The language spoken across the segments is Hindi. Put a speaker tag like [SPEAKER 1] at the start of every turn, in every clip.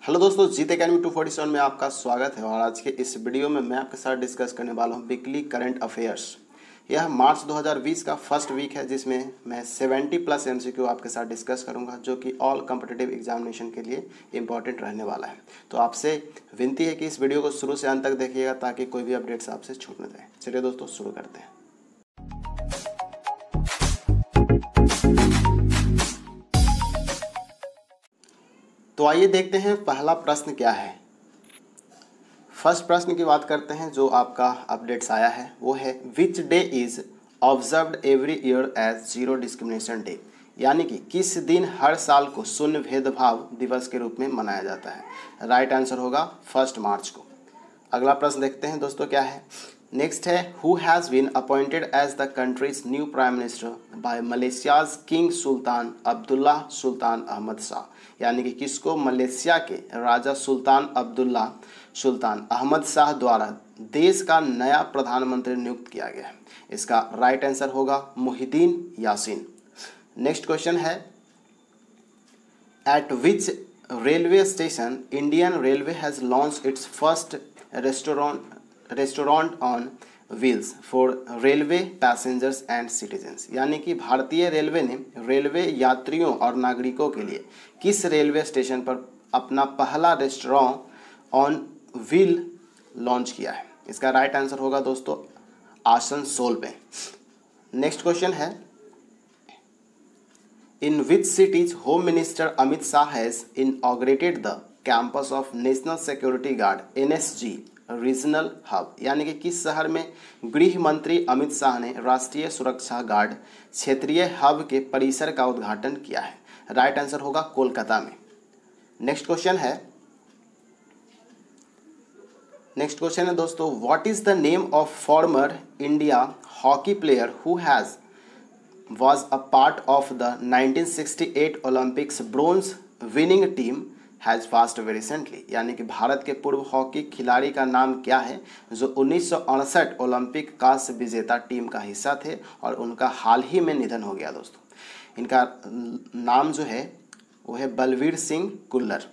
[SPEAKER 1] हेलो दोस्तों, जीत अकेडमी 247 में आपका स्वागत है। और आज के इस वीडियो में मैं आपके साथ डिस्कस करने वाला हूं वीकली करंट अफेयर्स। यह मार्च 2020 का फर्स्ट वीक है जिसमें मैं 70+ MCQ आपके साथ डिस्कस करूंगा, जो कि ऑल कॉम्पिटिटिव एग्जामिनेशन के लिए इंपॉर्टेंट रहने वाला है। तो आपसे विनती है कि इस वीडियो को शुरू से अंत तक देखिएगा ताकि कोई भी अपडेट्स आपसे छूट न जाए। चलिए दोस्तों, शुरू करते हैं। तो आइए देखते हैं पहला प्रश्न क्या है। फर्स्ट प्रश्न की बात करते हैं जो आपका अपडेट्स आया है, वो है which day is observed every year as zero discrimination day, यानी कि किस दिन हर साल को शून्य भेदभाव दिवस के रूप में मनाया जाता है। राइट आंसर होगा 1 मार्च को। अगला प्रश्न देखते हैं दोस्तों क्या है। नेक्स्ट है who has been appointed as the country's new prime minister by Malaysia's king Sultan Abdullah Sultan Ahmad Shah, यानी कि किसको मलेशिया के राजा सुल्तान अब्दुल्ला सुल्तान अहमद शाह द्वारा देश का नया प्रधानमंत्री नियुक्त किया गया है। इसका राइट आंसर होगा मुहिद्दीन यासीन। नेक्स्ट क्वेश्चन है eight which railway station Indian railway has launch its first restaurant on wheels for railway passengers and citizens, यानी कि भारतीय रेलवे ने रेलवे यात्रियों और नागरिकों के लिए किस रेलवे स्टेशन पर अपना पहला रेस्टोरेंट ऑन व्हील लॉन्च किया है। इसका राइट आंसर होगा दोस्तों आसनसोल पे। नेक्स्ट क्वेश्चन है in which cities home minister Amit Shah has inaugurated the campus of national security guard NSG regional hub, यानी कि किस शहर में गृह मंत्री अमित शाह ने राष्ट्रीय सुरक्षा गार्ड क्षेत्रीय हब के परिसर का उद्घाटन किया है। राइट आंसर होगा कोलकाता में। नेक्स्ट क्वेश्चन है दोस्तों what is the name of former India hockey player who has was a part of the 1968 Olympics bronze winning team has passed away recently, यानी कि भारत के पूर्व हॉकी खिलाड़ी का नाम क्या है जो 1968 ओलंपिक कांस्य विजेता टीम का हिस्सा थे और उनका हाल ही में निधन हो गया। दोस्तों इनका नाम जो है वो है बलवीर सिंह कुल्लर।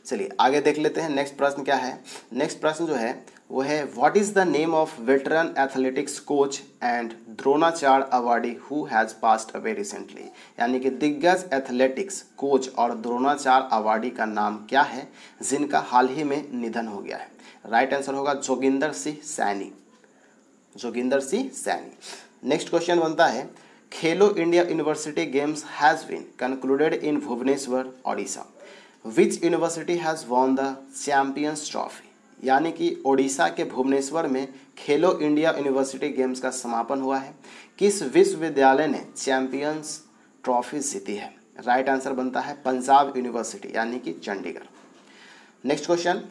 [SPEAKER 1] चलिए आगे देख लेते हैं नेक्स्ट प्रश्न क्या है। नेक्स्ट प्रश्न जो है वो है what is the name of veteran athletics coach and Dronacharya awardee who has passed away recently, यानी कि दिग्गज एथलेटिक्स कोच और द्रोणाचार्य अवार्डी का नाम क्या है जिनका हाल ही में निधन हो गया है। राइट आंसर होगा जोगिंदर सिंह सैनी। नेक्स्ट क्वेश्चन बनता है Khelo India university games has been concluded in Bhubaneswar Odisha, which university has won the champions trophy, यानी कि ओडिशा के भुवनेश्वर में खेलो इंडिया यूनिवर्सिटी गेम्स का समापन हुआ है। किस विश्वविद्यालय ने चैंपियंस ट्रॉफी जीती है। राइट आंसर बनता है पंजाब यूनिवर्सिटी, यानी कि Chandigarh. Next question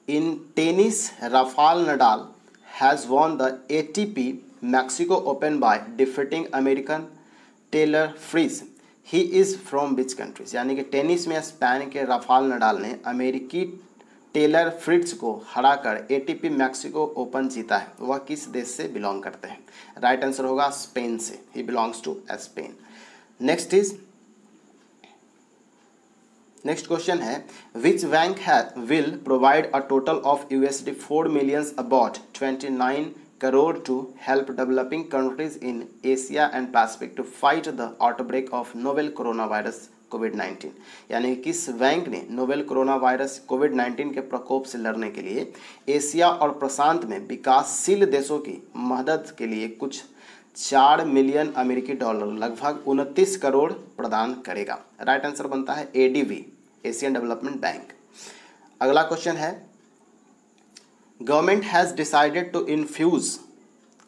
[SPEAKER 1] in tennis Rafael Nadal has won the ATP Mexico open by defeating American Taylor Fritz, he is from which countries, यानी कि टेनिस में स्पेन के राफेल नडाल ने अमेरिकी टेलर फ्रिट्ज को हराकर ATP मैक्सिको ओपन जीता है। वह किस देश से बिलोंग करते हैं। राइट आंसर होगा स्पेन से, he belongs to Spain. Next question है which bank will provide a total of $4 million about 29 crore to help developing countries in Asia and Pacific to fight the outbreak of novel coronavirus COVID-19, यानी कि किस बैंक ने नोवेल कोरोना वायरस COVID-19 के प्रकोप से लड़ने के लिए एशिया और प्रशांत में विकासशील देशों की मदद के लिए कुछ $4 मिलियन अमेरिकी डॉलर लगभग 29 करोड़ प्रदान करेगा। राइट आंसर बनता है ADB एशियन डेवलपमेंट बैंक। अगला क्वेश्चन है Government has decided to infuse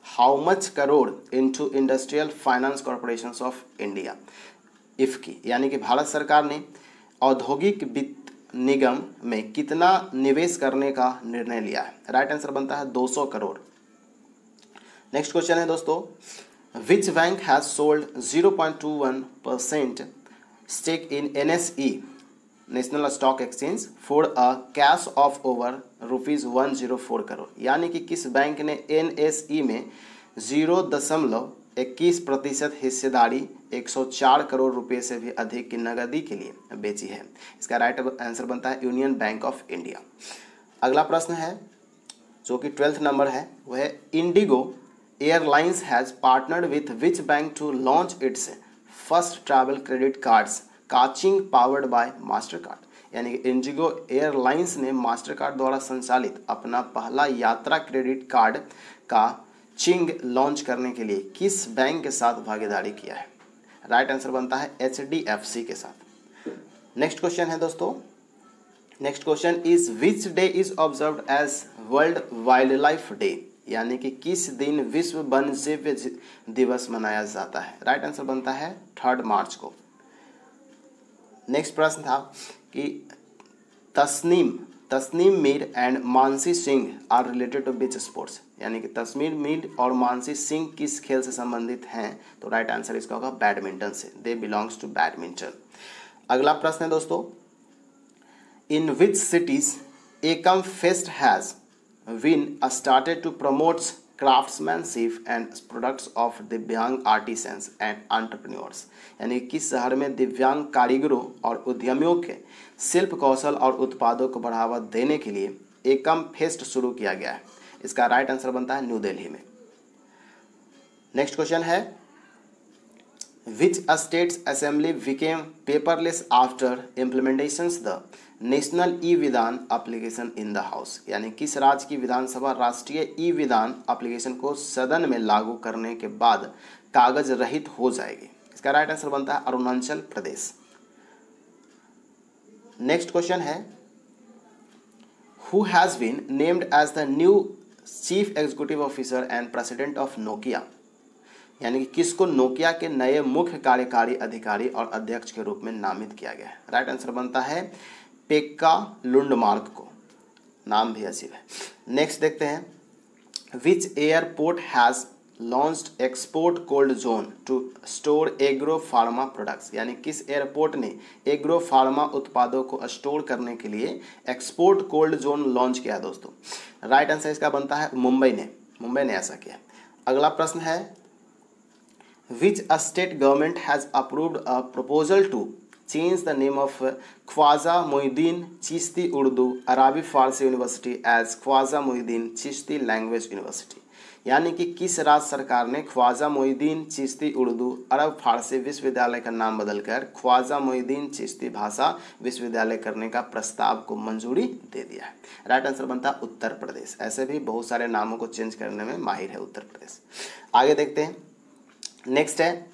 [SPEAKER 1] how much crore into Industrial Finance Corporations of India IFFCI, यानी कि भारत सरकार ने औद्योगिक वित्त निगम में कितना निवेश करने का निर्णय लिया है। राइट आंसर बनता है 200 करोड़। नेक्स्ट क्वेश्चन है दोस्तों which bank has sold 0.21% stake in NSE national stock exchange for a cash of over ₹104 crore, यानी कि किस बैंक ने NSE में 0.21 21% हिस्सेदारी 104 करोड़ रुपए से भी अधिक की नगदी के लिए बेची है। इसका राइट आंसर बनता है यूनियन बैंक ऑफ इंडिया। अगला प्रश्न है जो कि 12th नंबर है, वह है IndiGo airlines has partnered with which bank to launch its first travel credit cards kaching powered by Mastercard. यानी कि इंडिगो एयरलाइंस ने मास्टर कार्ड द्वारा संचालित अपना पहला यात्रा क्रेडिट कार्ड का चिंग लॉन्च करने के लिए किस बैंक के साथ भागीदारी किया है? राइट आंसर बनता है HDFC के साथ। नेक्स्ट क्वेश्चन है दोस्तों, next question is which day is observed as world wildlife day. यानी कि किस दिन विश्व वन्यजीव दिवस मनाया जाता है? राइट आंसर बनता है 3 मार्च को। नेक्स्ट प्रश्न था कि Tasneem Mir and Mansi Singh are related to which sports. यानी कि तस्नीम मीर और मानसी सिंह किस खेल से संबंधित हैं? तो राइट आंसर इसका होगा बैडमिंटन से, दे बिलोंग्स टू बैडमिंटन। अगला प्रश्न है दोस्तों, in which cities Ekam fest has been started to promotes craftsmanship and products of divyang artisans and entrepreneurs. यानी किस शहर में दिव्यांग कारीगरों और उद्यमियों के शिल्प कौशल और उत्पादों को बढ़ावा देने के लिए एकम फेस्ट शुरू किया गया है? इसका राइट आंसर बनता है न्यू दिल्ली में। नेक्स्ट क्वेश्चन है which states assembly became paperless after implementations the national e विधान एप्लीकेशन इन द हाउस। यानी किस राज्य की विधानसभा राष्ट्रीय ई विधान एप्लीकेशन को सदन में लागू करने के बाद कागज रहित हो जाएगी? इसका राइट आंसर बनता है अरुणाचल प्रदेश। नेक्स्ट क्वेश्चन है who has been named as the new chief executive officer and president of Nokia. यानी कि किसको नोकिया के नए मुख्य कार्यकारी अधिकारी और अध्यक्ष के रूप में नामित किया गया है? राइट आंसर बनता है पेक्का लुंडमार्क को, नाम भी अजीब है। नेक्स्ट देखते हैं which airport has launched export cold zone to store agro pharma products. यानी किस एयरपोर्ट ने एग्रो फार्मा उत्पादों को स्टोर करने के लिए एक्सपोर्ट कोल्ड जोन लॉन्च किया दोस्तों? राइट आंसर इसका बनता है मुंबई ने ऐसा किया। अगला प्रश्न है which state government has approved a proposal to change the name of Khwaja Moinuddin Chishti Urdu Arabi Farsi university as Khwaja Moinuddin Chishti language university. यानी कि किस राज्य सरकार ने ख्वाजा मोइनुद्दीन चिश्ती उर्दू अरब फारसी विश्वविद्यालय का नाम बदलकर ख्वाजा मोइनुद्दीन चिश्ती भाषा विश्वविद्यालय करने का प्रस्ताव को मंजूरी दे दिया है? राइट आंसर बनता है उत्तर प्रदेश। ऐसे भी बहुत सारे नामों को चेंज करने में माहिर है उत्तर प्रदेश। आगे देखते हैं, नेक्स्ट है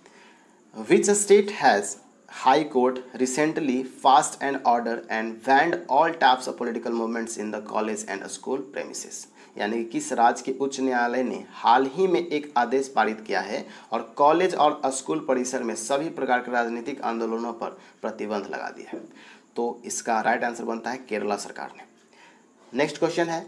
[SPEAKER 1] which state has high court recently fast and order and band all types of political movements in the college and school premises. यानी कि किस राज्य के उच्च न्यायालय ने हाल ही में एक आदेश पारित किया है और कॉलेज और स्कूल परिसर में सभी प्रकार के राजनीतिक आंदोलनों पर प्रतिबंध लगा दिया है? तो इसका राइट आंसर बनता है केरला सरकार ने। नेक्स्ट क्वेश्चन है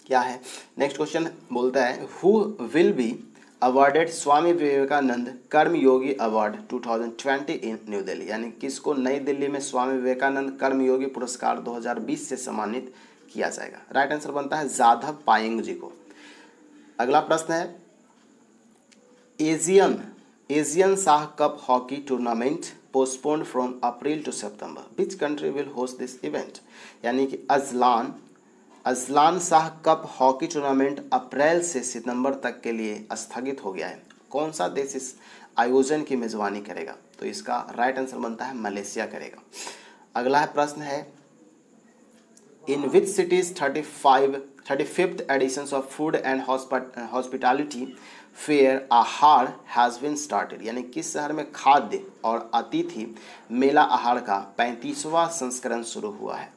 [SPEAKER 1] क्या है? नेक्स्ट क्वेश्चन बोलता है who will be awarded Swami Vivekananda Karmayogi award 2020 in new Delhi. यानी किसको नई दिल्ली में स्वामी विवेकानंद कर्मयोगी पुरस्कार 2020 से सम्मानित किया जाएगा? राइट आंसर बनता है जाधव पायेंग जी को। अगला प्रश्न है Azlan Shah cup hockey tournament postponed from April to September, which country will host this event? यानी कि Azlan Shah cup hockey tournament अप्रैल से सितंबर तक के लिए स्थगित हो गया है। कौन सा देश इस आयोजन की मेजबानी करेगा? तो इसका राइट आंसर बनता है मलेशिया करेगा। अगला प्रश्न है in which cities 35th edition of food and hospitality fair Aahar has been started. यानी किस शहर में खाद्य और अतिथि मेला आहार का 35वां संस्करण शुरू हुआ है?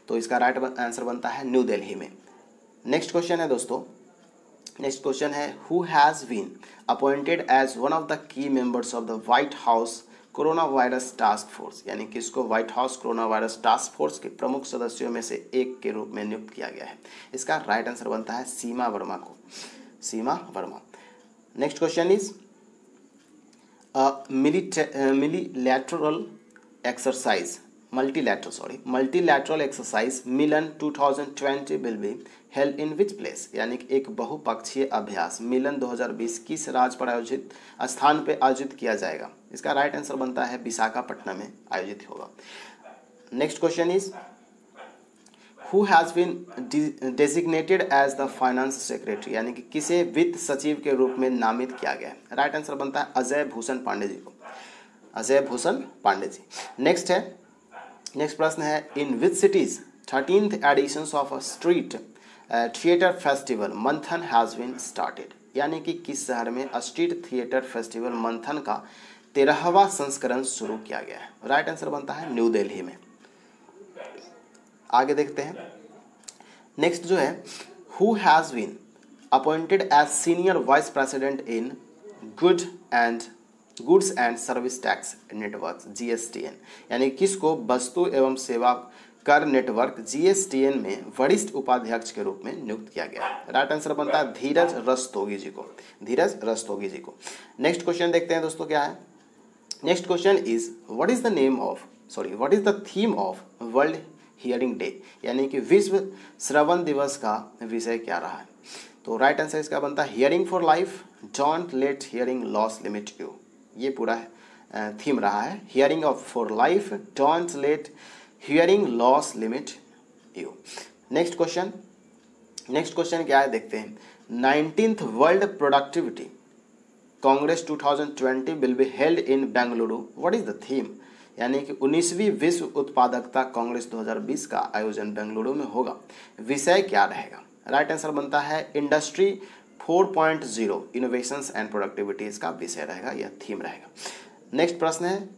[SPEAKER 1] तो इसका राइट आंसर बनता है न्यू दिल्ली में। नेक्स्ट क्वेश्चन है दोस्तों, नेक्स्ट क्वेश्चन है who has been appointed as one of the key members of the White House corona virus task force. यानी किसको White House corona virus task force के प्रमुख सदस्यों में से एक के रूप में नियुक्त किया गया है? इसका राइट आंसर बनता है सीमा वर्मा को, Seema Verma. Next question is multilateral exercise multilateral exercise Milan 2020 will be held in which place, यानी कि एक बहुपक्षीय अभ्यास मिलन 2020 किस राज्य पर आयोजित स्थान पर आयोजित किया जाएगा। इसका राइट आंसर बनता है विशाखापट्टनम में आयोजित होगा। Next question is who has been designated as the finance secretary, यानी कि किसे वित्त सचिव के रूप में नामित किया गया है। राइट आंसर बनता है अजय भूषण पांडे जी को, अजय भूषण पांडे जी। नेक्स्ट प्रश्न है in which cities 13th editions of a street theatre festival Manthan has been started, यानी कि किस शहर में स्ट्रीट थिएटर फेस्टिवल मंथन का 13वां संस्करण शुरू किया गया है। राइट आंसर बनता है न्यू दिल्ली में। आगे देखते हैं। नेक्स्ट जो है who has been appointed as senior vice president in goods and service tax network GSTN, यानी किसको वस्तु एवं सेवा कर नेटवर्क GSTN में वरिष्ठ उपाध्यक्ष के रूप में नियुक्त किया गया। राइट आंसर बनता है धीरज रस्तोगी जी को। नेक्स्ट क्वेश्चन देखते हैं दोस्तों क्या है। Next question is what is the theme of world hearing day, यानी कि विश्व श्रवण दिवस का विषय क्या रहा है। तो राइट आंसर इसका बनता है hearing for life, don't let hearing loss limit you. ये पूरा थीम रहा है hearing for life, don't let hearing loss limit you. Next question क्या है देखते हैं। 19th world productivity Congress 2020 will be held in Bengaluru, what is the theme, यानी कि 19वीं विश्व उत्पादकता कांग्रेस 2020 का आयोजन बेंगलुरु में होगा, विषय क्या रहेगा। राइट आंसर बनता है इंडस्ट्री 4.0 इनोवेशंस एंड प्रोडक्टिविटी इसका विषय रहेगा, यह थीम रहेगा। नेक्स्ट प्रश्न है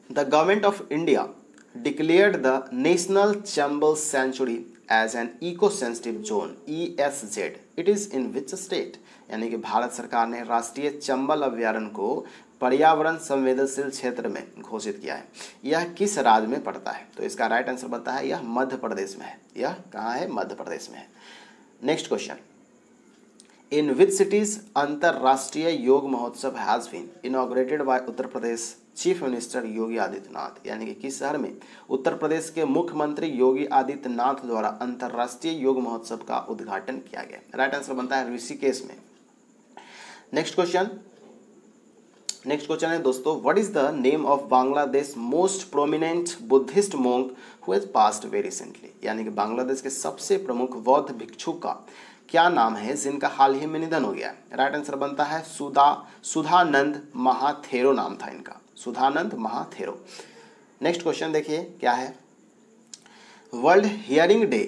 [SPEAKER 1] the government of India declared the national Chambal sanctuary as an eco sensitive zone ESZ, it is in which state, यानी कि भारत सरकार ने राष्ट्रीय चंबल अभ्यारण्य को पर्यावरण संवेदनशील क्षेत्र में घोषित किया है। यह किस राज्य में पड़ता है। तो इसका राइट आंसर बनता है यह मध्य प्रदेश में है। यह कहाँ है, मध्य प्रदेश में है। Next question in which cities Antarrashtriya Yog Mahotsav has been inaugurated by Uttar Pradesh chief minister Yogi Adityanath, यानी कि किस शहर में उत्तर प्रदेश के मुख्यमंत्री योगी आदित्यनाथ द्वारा अंतर्राष्ट्रीय योग महोत्सव का उद्घाटन किया गया। राइट आंसर बनता है ऋषिकेश में। नेक्स्ट क्वेश्चन है दोस्तों what is the name of Bangladesh most prominent Buddhist monk who has passed very recently, यानी कि बांग्लादेश के सबसे प्रमुख बौद्ध भिक्षु का क्या नाम है जिनका हाल ही में निधन हो गया। राइट आंसर बनता है सुधानंद महाथेरो नाम था इनका, सुधानंद महाथेरो। नेक्स्ट क्वेश्चन देखिए क्या है। World hearing day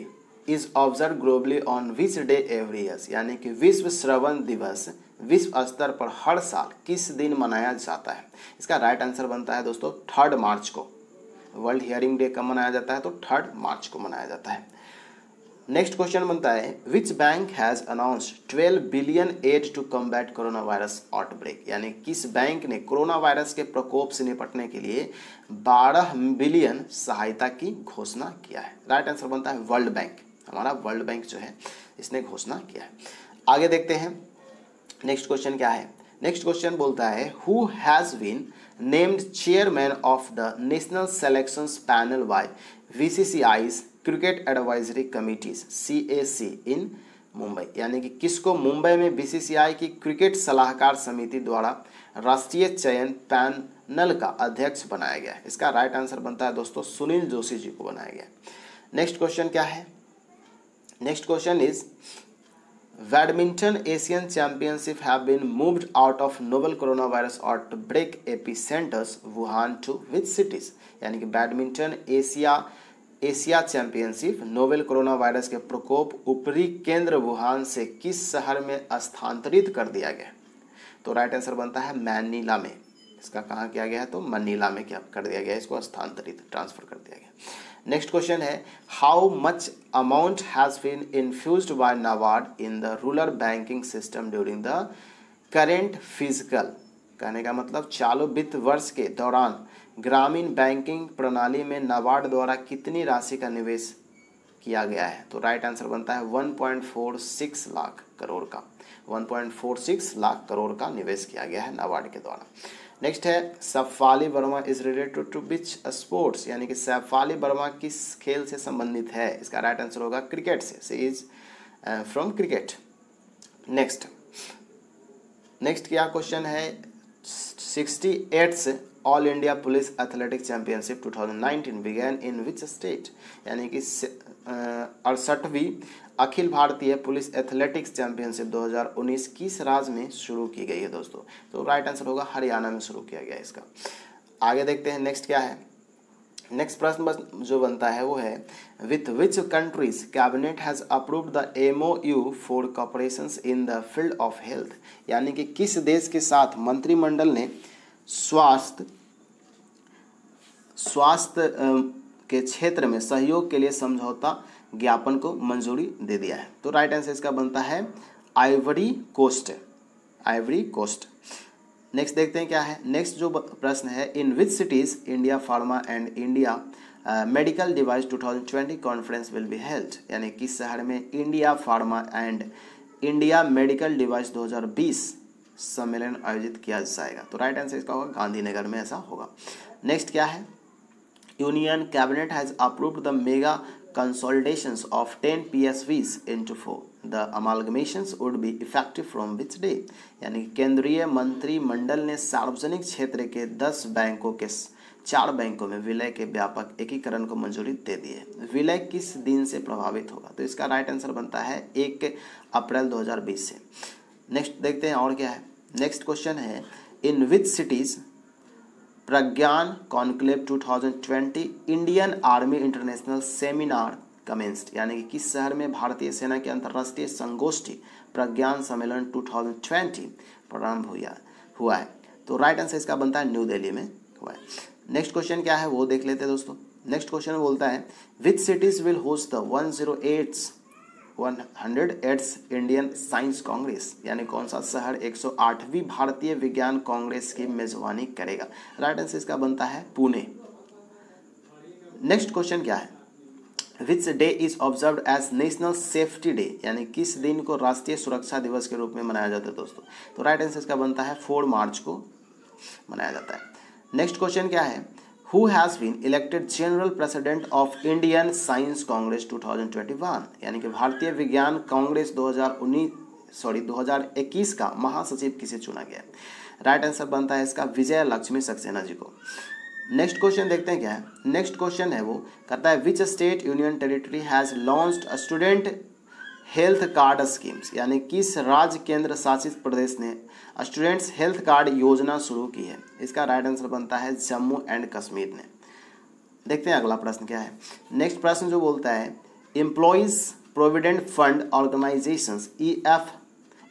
[SPEAKER 1] is observe globally on which day every year, यानी कि विश्व श्रवण दिवस विश्व स्तर पर हर साल किस दिन मनाया जाता है। इसका राइट आंसर बनता है दोस्तों 3 मार्च को। वर्ल्ड हियरिंग डे कब मनाया जाता है, तो 3 मार्च को मनाया जाता है। नेक्स्ट क्वेश्चन बनता है which bank has announced 12 billion aid to combat corona virus outbreak, यानी किस बैंक ने कोरोना वायरस के प्रकोप से निपटने के लिए 12 बिलियन सहायता की घोषणा किया है। राइट आंसर बनता है वर्ल्ड बैंक, हमारा वर्ल्ड बैंक जो है इसने घोषणा किया है। आगे देखते हैं नेक्स्ट क्वेश्चन क्या है। नेक्स्ट क्वेश्चन बोलता है who has been named chairman of the national selections panel by BCCI's cricket advisory committees CAC in Mumbai, यानी कि किसको मुंबई में BCCI की क्रिकेट सलाहकार समिति द्वारा राष्ट्रीय चयन पैनल का अध्यक्ष बनाया गया है। इसका राइट आंसर बनता है दोस्तों सुनील जोशी जी को बनाया गया। नेक्स्ट क्वेश्चन क्या है। Next question is badminton Asian championship have been moved out of novel corona virus outbreak epicentres Wuhan to which cities, यानी कि badminton Asia championship novel corona virus के प्रकोप ऊपरी केंद्र वुहान से किस शहर में स्थानांतरित कर दिया गया। तो राइट आंसर बनता है मैनीला में। इसका कहाँ किया गया है, तो मनीला में क्या कर दिया गया, इसको स्थानांतरित ट्रांसफर कर दिया गया। नेक्स्ट क्वेश्चन है how much amount has been infused by NABARD in the rural banking system during the current physical, कहने का मतलब चालू वित्त वर्ष के दौरान ग्रामीण बैंकिंग प्रणाली में नाबार्ड द्वारा कितनी राशि का निवेश किया गया है। तो राइट आंसर बनता है 1.46 लाख करोड़ का, 1.46 लाख करोड़ का निवेश किया गया है नाबार्ड के द्वारा। नेक्स्ट है Shafali Verma is related to which sports, यानी कि सैफाली वर्मा किस खेल से संबंधित है। इसका राइट आंसर होगा क्रिकेट से इज फ्रॉम क्रिकेट। नेक्स्ट क्या क्वेश्चन है, 68th all India police athletic championship 2019 began in which state, यानी कि 68वीं Akhil Bharatiya police athletics championship 2019 किस राज्य में शुरू की गई है दोस्तों। तो राइट आंसर होगा हरियाणा में शुरू किया गया इसका। आगे देखते हैं नेक्स्ट क्या है। नेक्स्ट प्रश्न जो बनता है वो है with which countries cabinet has approved the MOU for cooperations in the field of health, यानी कि किस देश के साथ मंत्रिमंडल ने स्वास्थ्य के क्षेत्र में सहयोग के लिए समझौता ज्ञापन को मंजूरी दे दिया है। तो राइट आंसर इसका बनता है आइवरी कोस्ट। नेक्स्ट देखते हैं क्या है। नेक्स्ट जो प्रश्न है in which cities India pharma and India medical device 2020 conference will be held, यानी किस शहर में India pharma and India medical device 2020 सम्मेलन आयोजित किया जाएगा। तो राइट आंसर इसका होगा गांधीनगर में ऐसा होगा। नेक्स्ट क्या है, union cabinet has approved the mega consolidations of 10 PSVs into 4. The amalgamations would be effective from which day, यानी केंद्रीय मंत्रिमंडल ने सार्वजनिक क्षेत्र के 10 बैंकों के 4 बैंकों में विलय के व्यापक एकीकरण को मंजूरी दे दी है। विलय किस दिन से प्रभावित होगा, तो इसका राइट आंसर बनता है 1 अप्रैल 2020 से। नेक्स्ट देखते हैं और क्या है। नेक्स्ट क्वेश्चन है in which cities Pragyan conclave 2020 Indian army international seminar commenced, यानी कि किस शहर में भारतीय सेना के अंतर्राष्ट्रीय संगोष्ठी प्रज्ञान सम्मेलन 2020 प्रारंभ हुआ है। तो राइट आंसर इसका बनता है न्यू दिल्ली में हुआ है। नेक्स्ट क्वेश्चन क्या है वो देख लेते हैं दोस्तों। नेक्स्ट क्वेश्चन बोलता है विच cities will host the 108th Indian science Congress, यानी कौन सा शहर 108वीं भारतीय विज्ञान कांग्रेस की मेजबानी करेगा। राइट आंसर इसका बनता है पुणे। नेक्स्ट क्वेश्चन क्या है, which day is observed as national safety day, यानी किस दिन को राष्ट्रीय सुरक्षा दिवस के रूप में मनाया जाता है दोस्तों। तो राइट आंसर इसका बनता है 4 मार्च को मनाया जाता है। नेक्स्ट क्वेश्चन क्या है, Who has been elected General President of Indian Science Congress 2021, यानी कि भारतीय विज्ञान कांग्रेस 2021 का महासचिव किसे चुना गया। राइट आंसर बनता है इसका विजय लक्ष्मी सक्सेना जी को। नेक्स्ट क्वेश्चन देखते हैं क्या है। नेक्स्ट क्वेश्चन है वो कहता है which state union territory has launched student health card schemes, यानी किस राज्य केंद्र शासित प्रदेश ने स्टूडेंट्स हेल्थ कार्ड योजना शुरू की है। इसका राइट आंसर बनता है जम्मू एंड कश्मीर ने। देखते हैं अगला प्रश्न क्या है। नेक्स्ट प्रश्न जो बोलता है employees provident fund organisations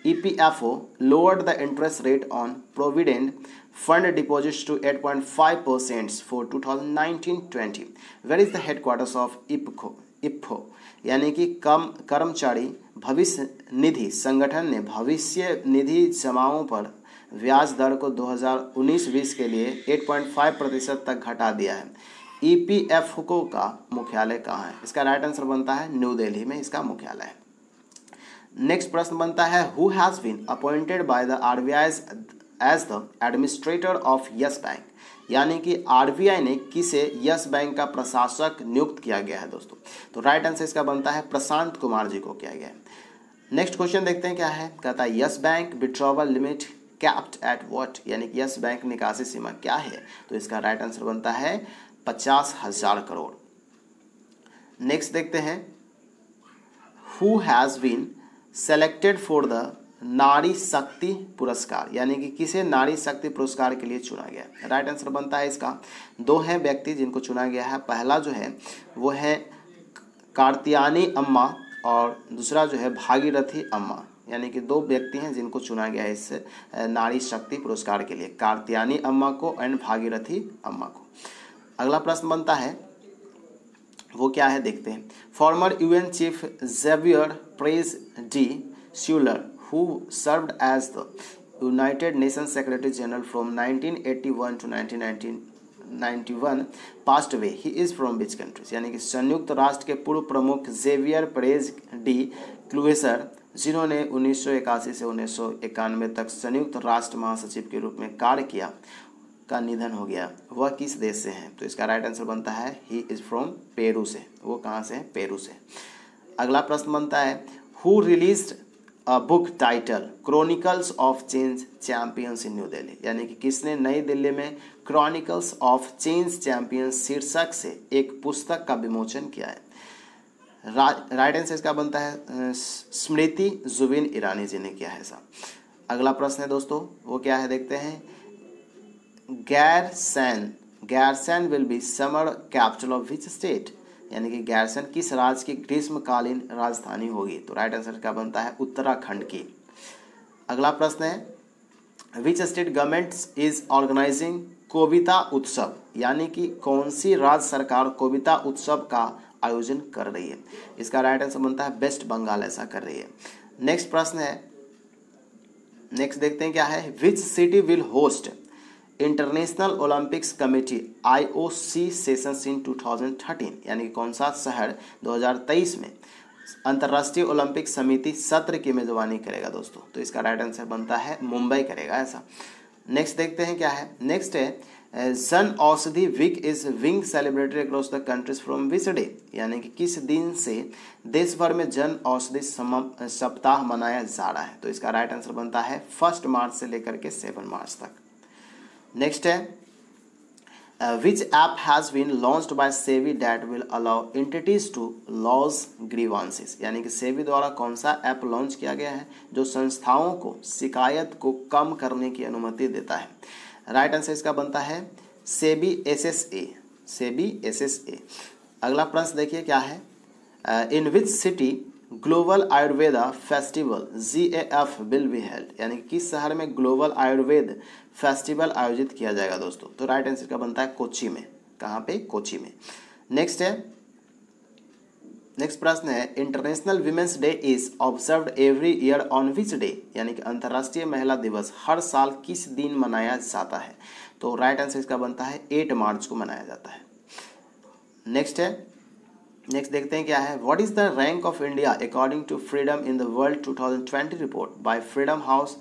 [SPEAKER 1] EPFO lowered the interest rate on provident fund deposits to 8.5% for 2019-20. Where is the headquarters of IPFO, यानी कि कर्मचारी भविष्य निधि संगठन ने भविष्य निधि जमाओं पर ब्याज दर को 2019-20 के लिए 8.5% तक घटा दिया है। EPFO का मुख्यालय कहाँ है। इसका राइट आंसर बनता है न्यू दिल्ली में इसका मुख्यालय है। नेक्स्ट प्रश्न बनता है who has been appointed by the RBI as the administrator of Yes Bank, यानी कि RBI ने किसे यस बैंक का प्रशासक नियुक्त किया गया है दोस्तों। तो राइट आंसर इसका बनता है प्रशांत कुमार जी को किया गया है। नेक्स्ट क्वेश्चन देखते हैं क्या है। कहता है yes bank withdrawal limit capped at what, यानी कि यस बैंक निकासी सीमा क्या है। तो इसका राइट आंसर बनता है 50,000 करोड़। नेक्स्ट देखते हैं who has been selected for the Nari Shakti पुरस्कार, यानी कि किसे नारी शक्ति पुरस्कार के लिए चुना गया। राइट आंसर बनता है इसका 2 हैं व्यक्ति जिनको चुना गया है। पहला जो है वो है कार्तियानी अम्मा और दूसरा जो है भागीरथी अम्मा, यानी कि 2 व्यक्ति हैं जिनको चुना गया है इस नारी शक्ति पुरस्कार के लिए, कार्तियानी अम्मा को एंड भागीरथी अम्मा को। अगला प्रश्न बनता है वो क्या है देखते हैं। Former UN chief Javier Perez de Cuellar who served as the United Nations Secretary General from 1981 to 1991 passed away. He is from which countries, यानी कि संयुक्त राष्ट्र के पूर्व प्रमुख जेवियर परेज डी क्लूएसर जिन्होंने 1981 से 1991 तक संयुक्त राष्ट्र महासचिव के रूप में कार्य किया, का निधन हो गया, वह किस देश से हैं? तो इसका राइट आंसर बनता है ही इज़ फ्रॉम पेरू से। वो कहाँ से है? पेरू से। अगला प्रश्न बनता है who released a book title chronicles of change champions in new Delhi, यानी कि किसने नई दिल्ली में क्रॉनिकल्स ऑफ चेंज चैंपियंस शीर्षक से एक पुस्तक का विमोचन किया है? राइट आंसर इसका बनता है स्मृति जुबिन ईरानी जी ने किया है ऐसा। अगला प्रश्न है दोस्तों, वो क्या है देखते हैं। Gairsain will be summer capital of which state, यानी कि गैरसैन किस राज्य की ग्रीष्मकालीन राजधानी होगी? तो राइट आंसर क्या बनता है? उत्तराखंड की। अगला प्रश्न है which state government is organising Kavita Utsav, यानी कि कौन सी राज्य सरकार कविता उत्सव का आयोजन कर रही है? इसका राइट आंसर बनता है वेस्ट बंगाल ऐसा कर रही है। नेक्स्ट प्रश्न है, नेक्स्ट देखते हैं क्या है। Which city will host international Olympics committee IOC sessions इन 2013, यानी कि कौन सा शहर 2023 में अंतर्राष्ट्रीय ओलंपिक समिति सत्र की मेजबानी करेगा दोस्तों? तो इसका राइट आंसर बनता है मुंबई करेगा ऐसा। नेक्स्ट देखते हैं क्या है। नेक्स्ट है Jan Aushadhi week is being celebrated across the countries from which day, यानी कि किस दिन से देश भर में जन औषधि सप्ताह मनाया जा रहा है? तो इसका राइट आंसर बनता है 1 मार्च से लेकर के 7 मार्च तक। नेक्स्ट है which app has been launched by SEBI that will allow entities to lodge grievances, यानी कि सेबी द्वारा कौन सा ऐप लॉन्च किया गया है जो संस्थाओं को शिकायत को कम करने की अनुमति देता है? राइट आंसर इसका बनता है सेबी SSA, सेबी SSA। अगला प्रश्न देखिए क्या है। In which city global Ayurveda festival GAF will be held, यानी कि किस शहर में ग्लोबल आयुर्वेद फेस्टिवल आयोजित किया जाएगा दोस्तों? तो राइट आंसर का बनता है कोची में। कहाँ पे? कोची में। नेक्स्ट है, नेक्स्ट प्रश्न है international women's day is observed every year on which day, यानी कि अंतर्राष्ट्रीय महिला दिवस हर साल किस दिन मनाया जाता है? तो राइट आंसर इसका बनता है 8 मार्च को मनाया जाता है। नेक्स्ट है, नेक्स्ट देखते हैं क्या है। What is the rank of India according to freedom in the world 2020 report by Freedom House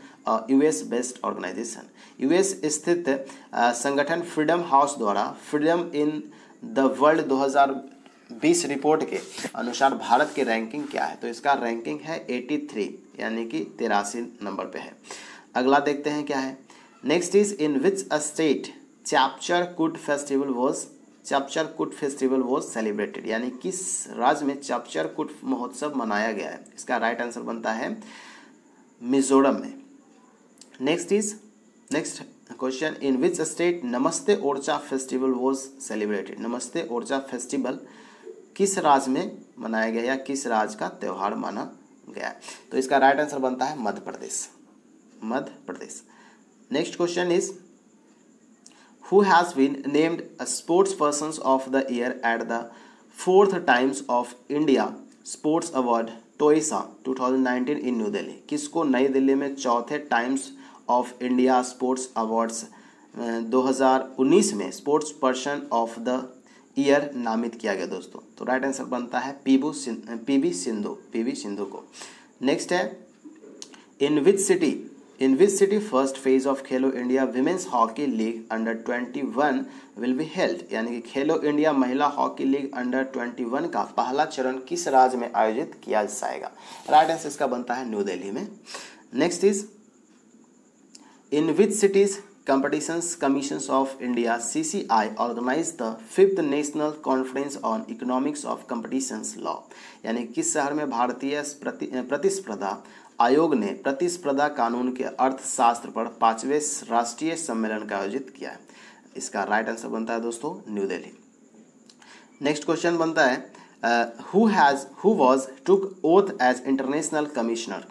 [SPEAKER 1] US based organization, US स्थित संगठन फ्रीडम हाउस द्वारा freedom in the world 2020 report के अनुसार भारत की रैंकिंग क्या है? तो इसका रैंकिंग है 83, यानी कि 83 नंबर पे है। अगला देखते हैं क्या है। Next is in which state Chapchar Kut festival was celebrated, यानी किस राज्य में चापचरकूट महोत्सव मनाया गया है? इसका राइट आंसर बनता है मिजोरम में। Next question in which state नमस्ते ओरछा फेस्टिवल वॉज सेलिब्रेटेड, नमस्ते ओरछा फेस्टिवल किस राज्य में मनाया गया या किस राज्य का त्यौहार माना गया? तो इसका राइट आंसर बनता है Madhya Pradesh. Next question is who has been named a sportsperson of the year at the 4th times of India Sports Award TOYSA 2019 in New Delhi, किसको नई दिल्ली में चौथे times of India sports awards 2019 में sports person of the year नामित किया गया दोस्तों? तो राइट आंसर बनता है पीवी सिंधु को। नेक्स्ट है in which city first phase of Khelo India women's hockey league under 21 will be held, यानी कि खेलो इंडिया महिला हॉकी लीग अंडर 21 का पहला चरण किस राज्य में आयोजित किया जाएगा? राइट आंसर इसका बनता है न्यू दिल्ली में। Next is in which cities competitions commissions of India CCI organize the 5th national conference on economics of competitions law, यानी किस शहर में भारतीय प्रतिस्पर्धा आयोग ने प्रतिस्पर्धा कानून के अर्थशास्त्र पर 5वें राष्ट्रीय सम्मेलन का आयोजित किया है? इसका राइट आंसर बनता है दोस्तों न्यू दिल्ली। नेक्स्ट क्वेश्चन बनता है who was took oath as international commissioner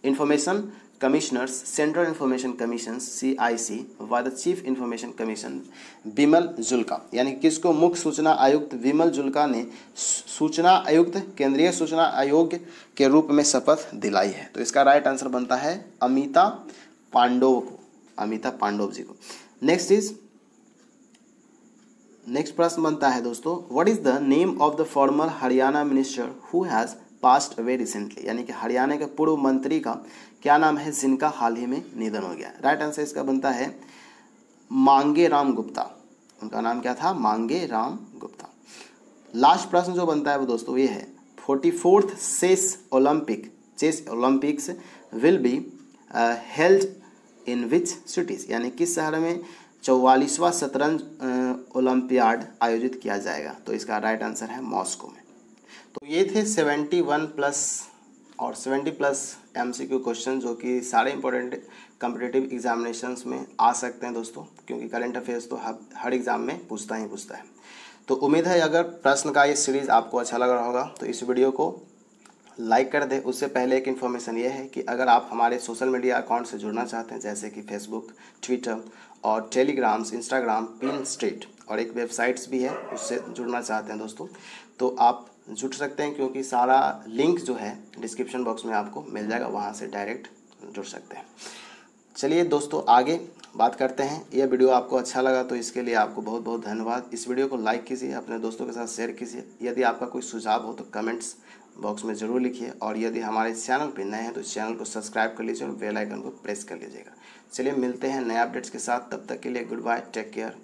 [SPEAKER 1] information commissioners central information commission CIC by the chief information commission Bimal Julka, यानी किसको मुख्य सूचना आयुक्त विमल जुल्का ने सूचना आयुक्त केंद्रीय सूचना आयोग के रूप में शपथ दिलाई है? तो इसका राइट आंसर बनता है अमिता पांडव जी को। नेक्स्ट प्रश्न बनता है दोस्तों what is the name of the former Haryana minister who has passed away recently, यानी कि हरियाणा के पूर्व मंत्री का क्या नाम है जिनका हाल ही में निधन हो गया? राइट आंसर इसका बनता है मांगे राम गुप्ता। उनका नाम क्या था? मांगे राम गुप्ता। लास्ट प्रश्न जो बनता है वो दोस्तों ये है, 44th chess olympics will be held in which cities, यानी किस शहर में 44वां शतरंज ओलंपियाड आयोजित किया जाएगा? तो इसका राइट आंसर है मॉस्को में। तो ये थे 71 प्लस और 70 प्लस MCQ क्वेश्चन जो कि सारे इंपॉर्टेंट कम्पिटिटिव एग्जामिनेशंस में आ सकते हैं दोस्तों, क्योंकि करंट अफेयर्स तो हर एग्ज़ाम में पूछता है। तो उम्मीद है अगर प्रश्न का ये सीरीज़ आपको अच्छा लग रहा होगा तो इस वीडियो को लाइक कर दें। उससे पहले एक इन्फॉर्मेशन ये है कि अगर आप हमारे सोशल मीडिया अकाउंट से जुड़ना चाहते हैं, जैसे कि फेसबुक, ट्विटर और टेलीग्राम्स, इंस्टाग्राम, पिनस्ट्रीट और एक वेबसाइट्स भी है, उससे जुड़ना चाहते हैं दोस्तों, तो आप जुड़ सकते हैं, क्योंकि सारा लिंक जो है डिस्क्रिप्शन बॉक्स में आपको मिल जाएगा, वहाँ से डायरेक्ट जुड़ सकते हैं। चलिए दोस्तों आगे बात करते हैं। यह वीडियो आपको अच्छा लगा तो इसके लिए आपको बहुत बहुत धन्यवाद। इस वीडियो को लाइक कीजिए, अपने दोस्तों के साथ शेयर कीजिए। यदि आपका कोई सुझाव हो तो कमेंट्स बॉक्स में ज़रूर लिखिए, और यदि हमारे चैनल पर नए हैं तो इस चैनल को सब्सक्राइब कर लीजिए और बेल आइकन को प्रेस कर लीजिएगा। चलिए मिलते हैं नए अपडेट्स के साथ, तब तक के लिए गुड बाय, टेक केयर।